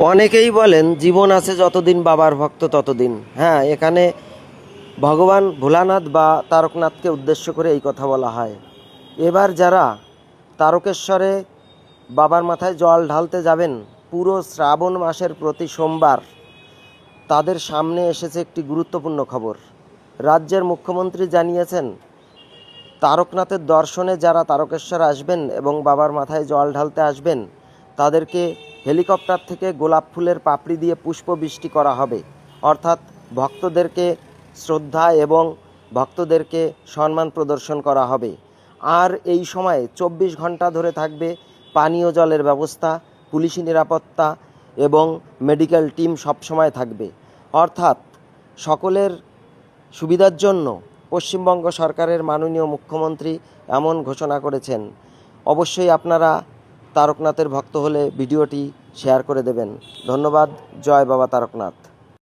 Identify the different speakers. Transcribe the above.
Speaker 1: অনেকেই বলেন জীবন আছে যতদিন বাবার ভক্ত ততদিন। হ্যাঁ, এখানে ভগবান ভোলানাথ বা তারকনাথকে উদ্দেশ্য করে এই কথা বলা হয়। এবার যারা তারকেশ্বরে বাবার মাথায় জল ঢালতে যাবেন পুরো শ্রাবণ মাসের প্রতি সোমবার, তাদের সামনে এসেছে একটি গুরুত্বপূর্ণ খবর। রাজ্যের মুখ্যমন্ত্রী জানিয়েছেন, তারকনাথের দর্শনে যারা তারকেশ্বর আসবেন এবং বাবার মাথায় জল ঢালতে আসবেন তাদেরকে হেলিকপ্টার থেকে গোলাপ ফুলের পাপড়ি দিয়ে পুষ্পবৃষ্টি করা হবে। অর্থাৎ ভক্তদেরকে শ্রদ্ধা এবং ভক্তদেরকে সম্মান প্রদর্শন করা হবে। আর এই সময়ে 24 ঘন্টা ধরে থাকবে পানীয় জলের ব্যবস্থা, পুলিশি নিরাপত্তা এবং মেডিকেল টিম সবসময় থাকবে। অর্থাৎ সকলের সুবিধার জন্য পশ্চিমবঙ্গ সরকারের মাননীয় মুখ্যমন্ত্রী এমন ঘোষণা করেছেন। অবশ্যই আপনারা তারকনাথের ভক্ত হলে ভিডিওটি শেয়ার করে দেবেন। ধন্যবাদ। জয় বাবা তারকনাথ।